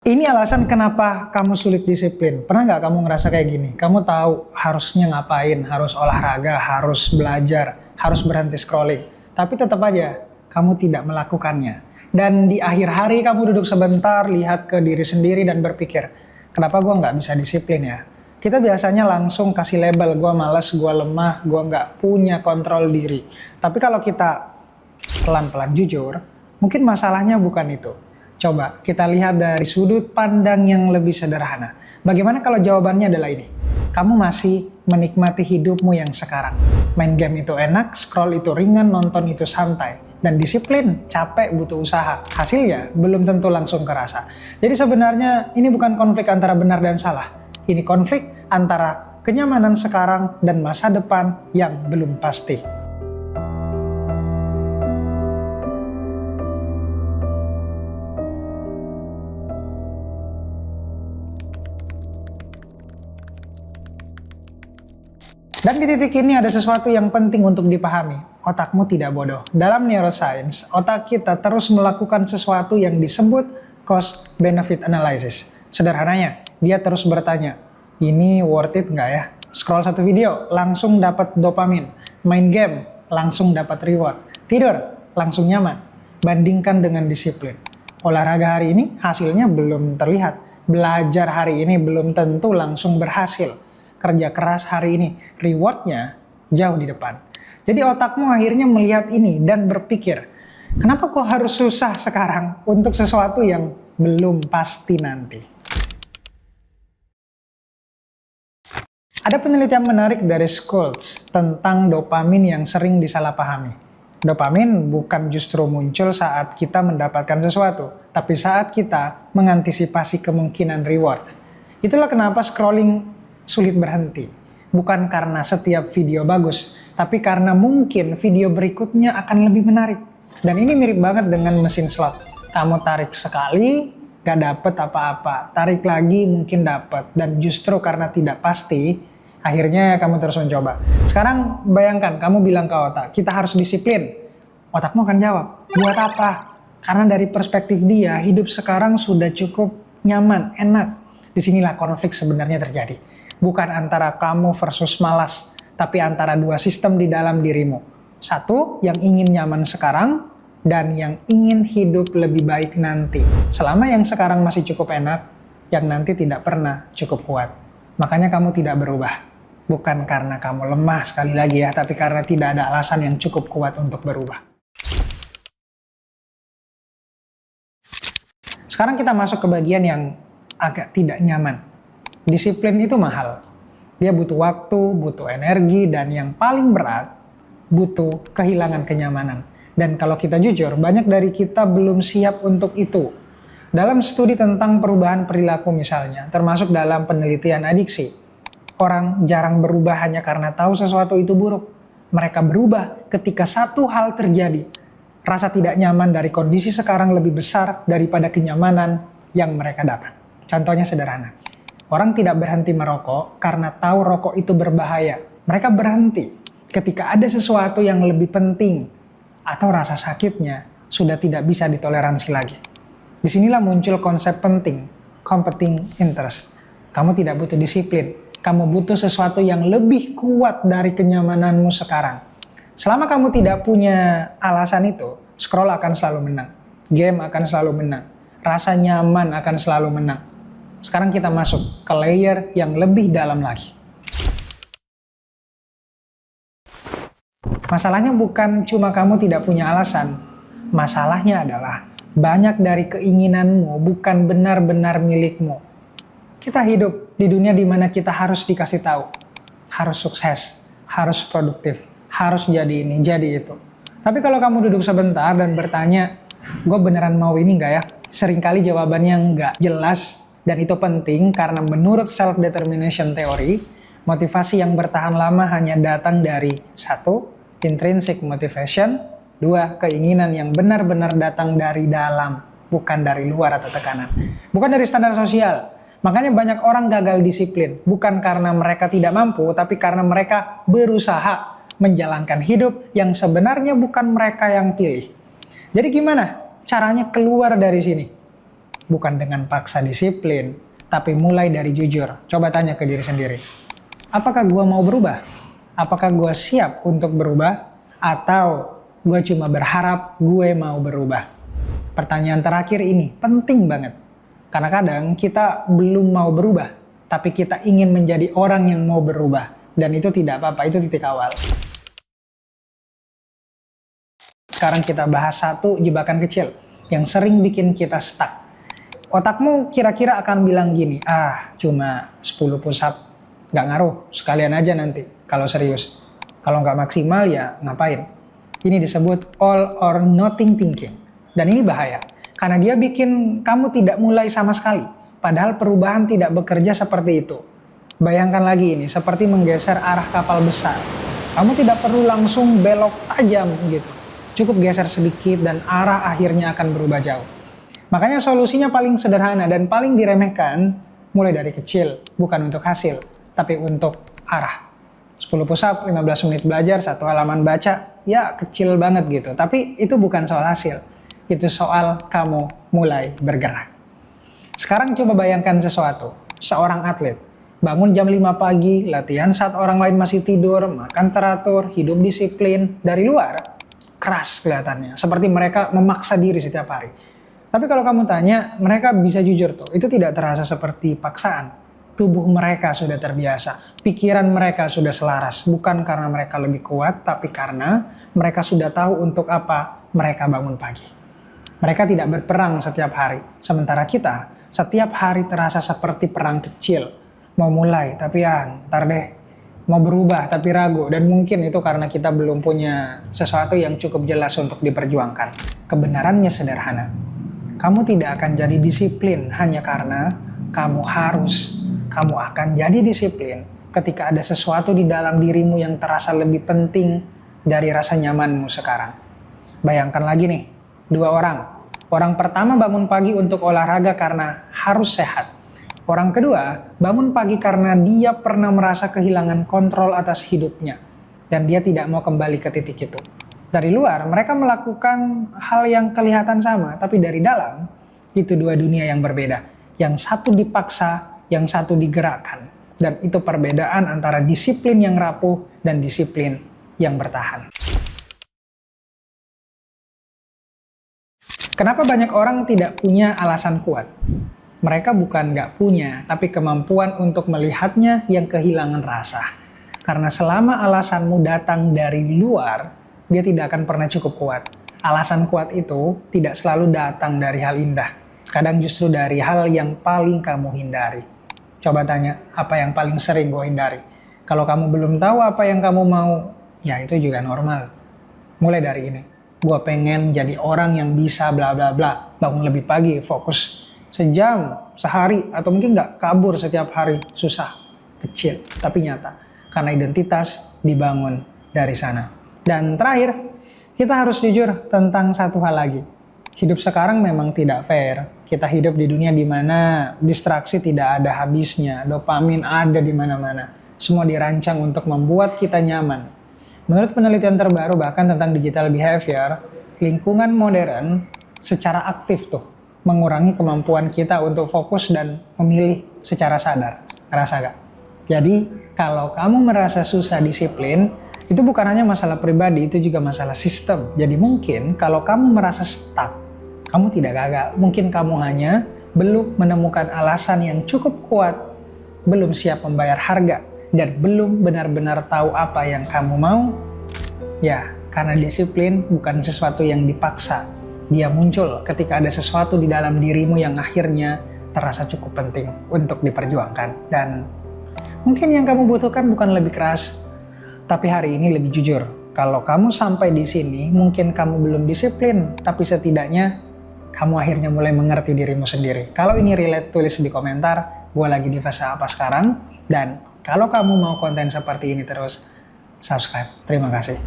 Ini alasan kenapa kamu sulit disiplin. Pernah nggak kamu ngerasa kayak gini? Kamu tahu harusnya ngapain, harus olahraga, harus belajar, harus berhenti scrolling. Tapi tetap aja kamu tidak melakukannya. Dan di akhir hari kamu duduk sebentar, lihat ke diri sendiri dan berpikir, kenapa gue nggak bisa disiplin ya? Kita biasanya langsung kasih label, gue malas, gue lemah, gue nggak punya kontrol diri. Tapi kalau kita pelan-pelan jujur, mungkin masalahnya bukan itu. Coba kita lihat dari sudut pandang yang lebih sederhana. Bagaimana kalau jawabannya adalah ini? Kamu masih menikmati hidupmu yang sekarang. Main game itu enak, scroll itu ringan, nonton itu santai. Dan disiplin, capek, butuh usaha. Hasilnya belum tentu langsung kerasa. Jadi sebenarnya ini bukan konflik antara benar dan salah. Ini konflik antara kenyamanan sekarang dan masa depan yang belum pasti. Dan di titik ini ada sesuatu yang penting untuk dipahami. Otakmu tidak bodoh. Dalam neuroscience, otak kita terus melakukan sesuatu yang disebut cost-benefit analysis. Sederhananya, dia terus bertanya, ini worth it nggak ya? Scroll satu video, langsung dapat dopamin. Main game, langsung dapat reward. Tidur, langsung nyaman. Bandingkan dengan disiplin. Olahraga hari ini, hasilnya belum terlihat. Belajar hari ini belum tentu langsung berhasil. Kerja keras hari ini, rewardnya jauh di depan. Jadi otakmu akhirnya melihat ini dan berpikir, kenapa kok harus susah sekarang untuk sesuatu yang belum pasti nanti? Ada penelitian menarik dari Schultz tentang dopamin yang sering disalahpahami. Dopamin bukan justru muncul saat kita mendapatkan sesuatu, tapi saat kita mengantisipasi kemungkinan reward. Itulah kenapa scrolling sulit berhenti. Bukan karena setiap video bagus, tapi karena mungkin video berikutnya akan lebih menarik. Dan ini mirip banget dengan mesin slot. Kamu tarik sekali, gak dapet apa-apa. Tarik lagi mungkin dapet. Dan justru karena tidak pasti, akhirnya kamu terus mencoba. Sekarang bayangkan, kamu bilang ke otak, kita harus disiplin. Otakmu akan jawab, buat apa? Karena dari perspektif dia, hidup sekarang sudah cukup nyaman, enak. Disinilah konflik sebenarnya terjadi. Bukan antara kamu versus malas, tapi antara dua sistem di dalam dirimu. Satu yang ingin nyaman sekarang, dan yang ingin hidup lebih baik nanti. Selama yang sekarang masih cukup enak, yang nanti tidak pernah cukup kuat. Makanya kamu tidak berubah. Bukan karena kamu lemah sekali lagi ya, tapi karena tidak ada alasan yang cukup kuat untuk berubah. Sekarang kita masuk ke bagian yang agak tidak nyaman. Disiplin itu mahal. Dia butuh waktu, butuh energi, dan yang paling berat, butuh kehilangan kenyamanan. Dan kalau kita jujur, banyak dari kita belum siap untuk itu. Dalam studi tentang perubahan perilaku misalnya, termasuk dalam penelitian adiksi, orang jarang berubah hanya karena tahu sesuatu itu buruk. Mereka berubah ketika satu hal terjadi. Rasa tidak nyaman dari kondisi sekarang lebih besar daripada kenyamanan yang mereka dapat. Contohnya sederhana. Orang tidak berhenti merokok karena tahu rokok itu berbahaya. Mereka berhenti ketika ada sesuatu yang lebih penting atau rasa sakitnya sudah tidak bisa ditoleransi lagi. Disinilah muncul konsep penting, competing interest. Kamu tidak butuh disiplin, kamu butuh sesuatu yang lebih kuat dari kenyamananmu sekarang. Selama kamu tidak punya alasan itu, scroll akan selalu menang, game akan selalu menang, rasa nyaman akan selalu menang. Sekarang kita masuk ke layer yang lebih dalam lagi. Masalahnya bukan cuma kamu tidak punya alasan. Masalahnya adalah banyak dari keinginanmu bukan benar-benar milikmu. Kita hidup di dunia di mana kita harus dikasih tahu. Harus sukses, harus produktif, harus jadi ini, jadi itu. Tapi kalau kamu duduk sebentar dan bertanya, gue beneran mau ini nggak ya? Seringkali jawabannya nggak jelas. Dan itu penting karena menurut self-determination theory, motivasi yang bertahan lama hanya datang dari 1. Intrinsic motivation, 2. Keinginan yang benar-benar datang dari dalam, bukan dari luar atau tekanan. Bukan dari standar sosial. Makanya banyak orang gagal disiplin, bukan karena mereka tidak mampu, tapi karena mereka berusaha menjalankan hidup yang sebenarnya bukan mereka yang pilih. Jadi gimana caranya keluar dari sini? bukan dengan paksa disiplin, tapi mulai dari jujur. Coba tanya ke diri sendiri. Apakah gue mau berubah? Apakah gue siap untuk berubah? Atau gue cuma berharap gue mau berubah? Pertanyaan terakhir ini penting banget. Karena kadang kita belum mau berubah, tapi kita ingin menjadi orang yang mau berubah. Dan itu tidak apa-apa, itu titik awal. Sekarang kita bahas satu jebakan kecil yang sering bikin kita stuck. Otakmu kira-kira akan bilang gini, cuma 10 push up, nggak ngaruh, sekalian aja nanti kalau serius. Kalau nggak maksimal ya ngapain? Ini disebut all or nothing thinking. Dan ini bahaya, karena dia bikin kamu tidak mulai sama sekali. Padahal perubahan tidak bekerja seperti itu. Bayangkan lagi ini, seperti menggeser arah kapal besar. Kamu tidak perlu langsung belok tajam gitu. Cukup geser sedikit dan arah akhirnya akan berubah jauh. Makanya solusinya paling sederhana dan paling diremehkan, mulai dari kecil, bukan untuk hasil, tapi untuk arah. 10 push up, 15 menit belajar, 1 halaman baca, ya kecil banget gitu. Tapi itu bukan soal hasil, itu soal kamu mulai bergerak. Sekarang coba bayangkan sesuatu, seorang atlet, bangun jam 5 pagi, latihan saat orang lain masih tidur, makan teratur, hidup disiplin, dari luar keras kelihatannya, seperti mereka memaksa diri setiap hari. Tapi kalau kamu tanya, mereka bisa jujur tuh, itu tidak terasa seperti paksaan. Tubuh mereka sudah terbiasa, pikiran mereka sudah selaras, bukan karena mereka lebih kuat, tapi karena mereka sudah tahu untuk apa mereka bangun pagi. Mereka tidak berperang setiap hari, sementara kita setiap hari terasa seperti perang kecil. Mau mulai, tapi ntar deh. Mau berubah tapi ragu, dan mungkin itu karena kita belum punya sesuatu yang cukup jelas untuk diperjuangkan. Kebenarannya sederhana. Kamu tidak akan jadi disiplin hanya karena kamu harus. Kamu akan jadi disiplin ketika ada sesuatu di dalam dirimu yang terasa lebih penting dari rasa nyamanmu sekarang. Bayangkan lagi nih, 2 orang. Orang pertama bangun pagi untuk olahraga karena harus sehat. Orang kedua, bangun pagi karena dia pernah merasa kehilangan kontrol atas hidupnya. Dan dia tidak mau kembali ke titik itu. Dari luar, mereka melakukan hal yang kelihatan sama. Tapi dari dalam, itu 2 dunia yang berbeda. Yang satu dipaksa, yang satu digerakkan. Dan itu perbedaan antara disiplin yang rapuh dan disiplin yang bertahan. Kenapa banyak orang tidak punya alasan kuat? Mereka bukan nggak punya, tapi kemampuan untuk melihatnya yang kehilangan rasa. Karena selama alasanmu datang dari luar, dia tidak akan pernah cukup kuat. Alasan kuat itu tidak selalu datang dari hal indah. Kadang justru dari hal yang paling kamu hindari. Coba tanya, apa yang paling sering gue hindari? Kalau kamu belum tahu apa yang kamu mau, ya itu juga normal. Mulai dari ini, gue pengen jadi orang yang bisa bla bla bla. Bangun lebih pagi, fokus sejam, sehari, atau mungkin nggak kabur setiap hari. Susah, kecil, tapi nyata. Karena identitas dibangun dari sana. Dan terakhir, kita harus jujur tentang satu hal lagi. Hidup sekarang memang tidak fair. Kita hidup di dunia di mana distraksi tidak ada habisnya, dopamin ada di mana-mana. Semua dirancang untuk membuat kita nyaman. Menurut penelitian terbaru bahkan tentang digital behavior, lingkungan modern secara aktif tuh mengurangi kemampuan kita untuk fokus dan memilih secara sadar. Ngerasa gak? Jadi, kalau kamu merasa susah disiplin, itu bukan hanya masalah pribadi, itu juga masalah sistem. Jadi mungkin kalau kamu merasa stuck, kamu tidak gagal. Mungkin kamu hanya belum menemukan alasan yang cukup kuat, belum siap membayar harga, dan belum benar-benar tahu apa yang kamu mau. Ya, karena disiplin bukan sesuatu yang dipaksa. Dia muncul ketika ada sesuatu di dalam dirimu yang akhirnya terasa cukup penting untuk diperjuangkan. Dan mungkin yang kamu butuhkan bukan lebih keras, tapi hari ini lebih jujur. Kalau kamu sampai di sini, mungkin kamu belum disiplin, tapi setidaknya kamu akhirnya mulai mengerti dirimu sendiri. Kalau ini relate, tulis di komentar, gue lagi di fase apa sekarang. Dan kalau kamu mau konten seperti ini terus, subscribe. Terima kasih.